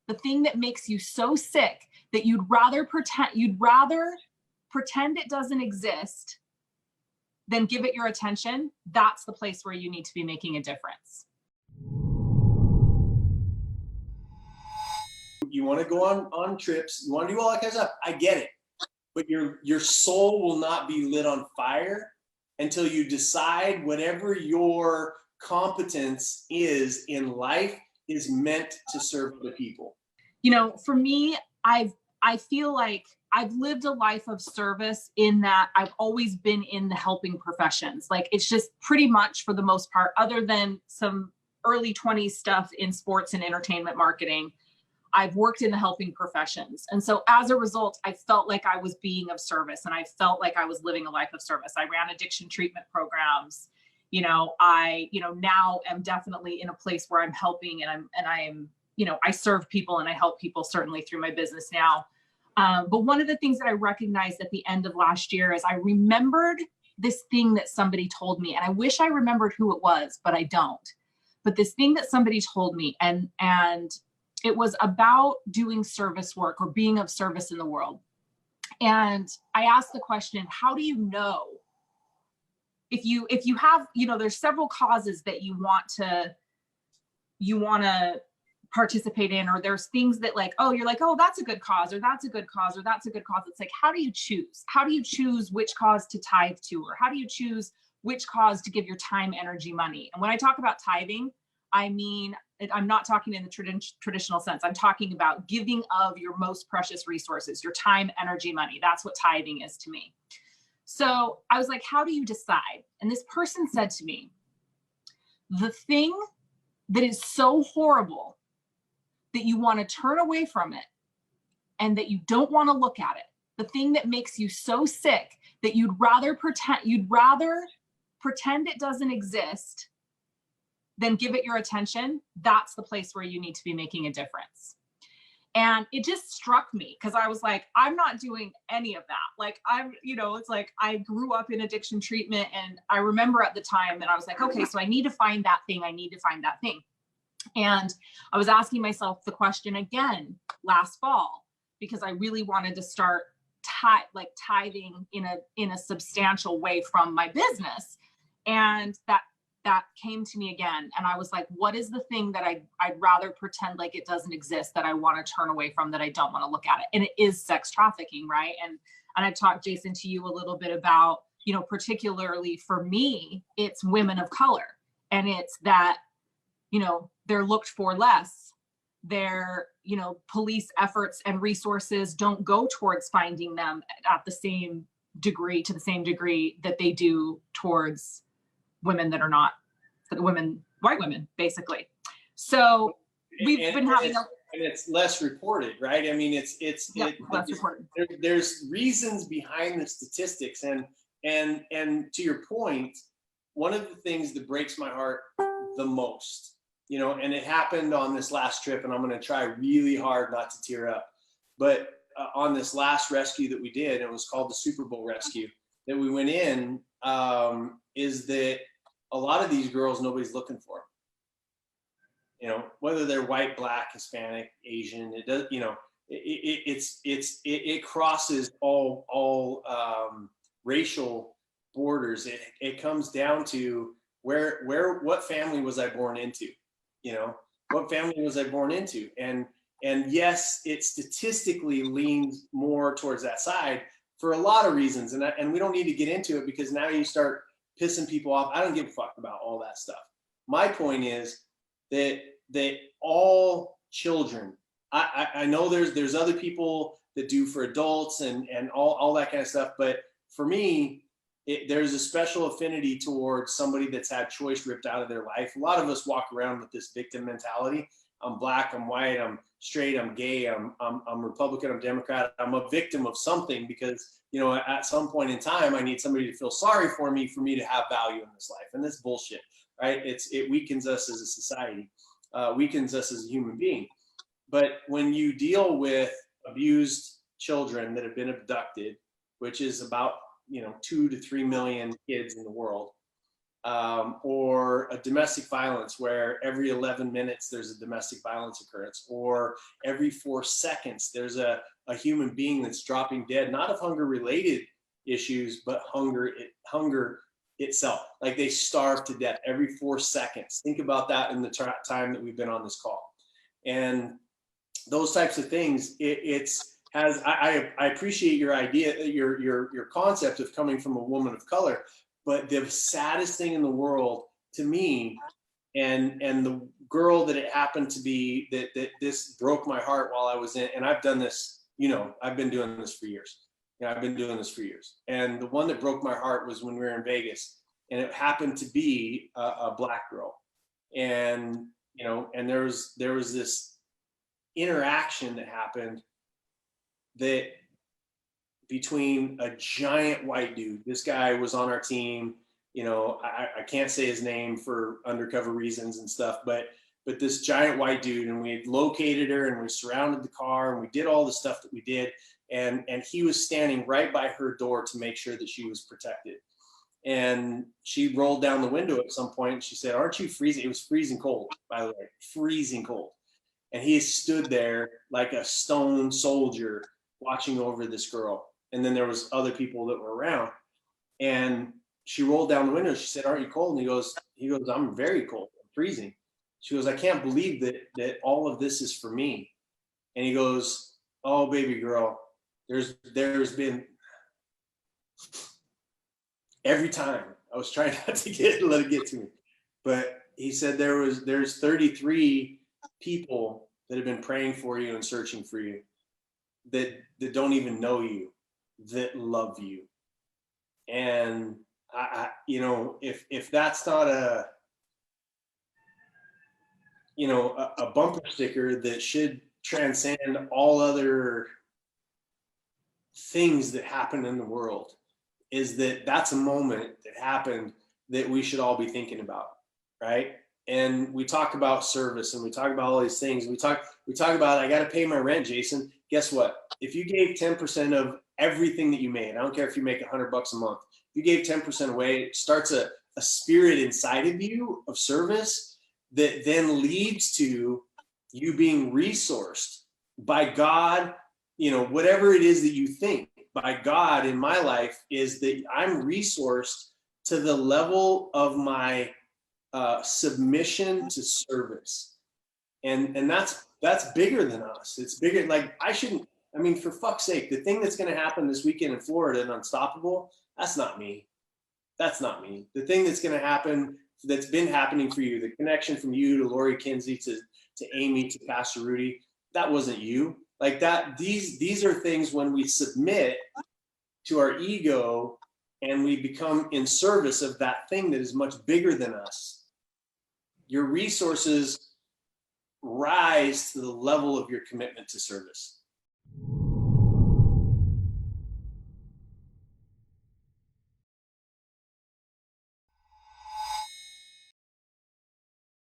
the thing that makes you so sick that you'd rather pretend it doesn't exist than give it your attention, that's the place where you need to be making a difference. You want to go on trips, you want to do all that kind of stuff. I get it. But your soul will not be lit on fire until you decide whatever your competence is in life is meant to serve the people. You know, for me, I feel like I've lived a life of service in that I've always been in the helping professions. Like, it's just pretty much, for the most part, other than some early 20s stuff in sports and entertainment marketing, I've worked in the helping professions. And so as a result, I felt like I was being of service, and I felt like I was living a life of service. I ran addiction treatment programs. I now am definitely in a place where I'm helping, and I'm I serve people and I help people, certainly through my business now. But one of the things that I recognized at the end of last year is I remembered this thing that somebody told me, and I wish I remembered who it was, but I don't. But this thing that somebody told me, and it was about doing service work or being of service in the world. And I asked the question, how do you know if you have, there's several causes that you want to participate in, or there's things that you're like, oh, that's a good cause, or that's a good cause, or that's a good cause. It's like, how do you choose? How do you choose which cause to tithe to? Or how do you choose which cause to give your time, energy, money? And when I talk about tithing, I mean, I'm not talking in the traditional sense. I'm talking about giving of your most precious resources, your time, energy, money. That's what tithing is to me. So I was like, how do you decide? And this person said to me, the thing that is so horrible that you want to turn away from it and that you don't want to look at it, the thing that makes you so sick that you'd rather pretend it doesn't exist than give it your attention, that's the place where you need to be making a difference. And it just struck me, because I was like, I'm not doing any of that. Like, it's like I grew up in addiction treatment, and I remember at the time that I was like, okay, so I need to find that thing. I need to find that thing. And I was asking myself the question again last fall, because I really wanted to start tithing in a substantial way from my business. And that came to me again. And I was like, what is the thing that I'd rather pretend like it doesn't exist, that I want to turn away from, that I don't want to look at it? And it is sex trafficking, right? And I talked, Jason, to you a little bit about, particularly for me, it's women of color. And it's that, they're looked for less. Their, police efforts and resources don't go towards finding them to the same degree that they do towards women that are not white women, basically. So we've been having and it's less reported, right? I mean, it's less reported. There's reasons behind the statistics, and to your point, one of the things that breaks my heart the most, and it happened on this last trip, and I'm going to try really hard not to tear up, but on this last rescue that we did, it was called the Super Bowl rescue that we went in, is that a lot of these girls nobody's looking for, whether they're white, black, Hispanic, Asian. It does, it crosses all racial borders. It comes down to what family was I born into? What family was I born into? And yes, it statistically leans more towards that side for a lot of reasons. And we don't need to get into it, because now you start pissing people off. I don't give a fuck about all that stuff. My point is that all children, I know there's other people that do for adults and all that kind of stuff, but for me, there's a special affinity towards somebody that's had choice ripped out of their life. A lot of us walk around with this victim mentality. I'm black, I'm white, I'm straight, I'm gay, I'm Republican, I'm Democrat. I'm a victim of something because, at some point in time, I need somebody to feel sorry for me to have value in this life. And that's bullshit, right? It weakens us as a society, weakens us as a human being. But when you deal with abused children that have been abducted, which is about 2 to 3 million kids in the world, or a domestic violence where every 11 minutes there's a domestic violence occurrence, or every 4 seconds there's a human being that's dropping dead, not of hunger related issues, but hunger itself. Like they starve to death every 4 seconds. Think about that in the time that we've been on this call. And those types of things, I appreciate your idea, your concept of coming from a woman of color, but the saddest thing in the world to me, and the girl that it happened to be, that this broke my heart while I was in, and I've done this, I've been doing this for years. I've been doing this for years. And the one that broke my heart was when we were in Vegas, and it happened to be a Black girl. And, and there was this interaction that happened that between a giant white dude. This guy was on our team. I can't say his name for undercover reasons and stuff, but this giant white dude, and we had located her and we surrounded the car and we did all the stuff that we did. And he was standing right by her door to make sure that she was protected. And she rolled down the window at some point and she said, "Aren't you freezing?" It was freezing cold, by the way, freezing cold. And he stood there like a stone soldier watching over this girl. And then there was other people that were around. And she rolled down the window. She said, "Aren't you cold?" And he goes, "I'm very cold. I'm freezing." She goes, "I can't believe that all of this is for me." And he goes, "Oh, baby girl, there's been every time." I was trying not to let it get to me, but he said there's 33 people that have been praying for you and searching for you that don't even know you, that love you. And if that's not a bumper sticker that should transcend all other things that happen in the world, is that's a moment that happened that we should all be thinking about, right? And we talk about service and we talk about all these things. We talk about, I got to pay my rent, Jason. Guess what? If you gave 10% of everything that you made, I don't care if you make $100 a month, if you gave 10% away, it starts a spirit inside of you of service that then leads to you being resourced by God. Whatever it is that you think by God in my life is that I'm resourced to the level of my submission to service. And that's bigger than us. It's bigger. Like for fuck's sake, the thing that's going to happen this weekend in Florida and Unstoppable, that's not me. That's not me. The thing that's going to happen, that's been happening for you, the connection from you to Lori Kinsey to Amy to Pastor Rudy, that wasn't you. Like that, these are things when we submit to our ego and we become in service of that thing that is much bigger than us. Your resources rise to the level of your commitment to service.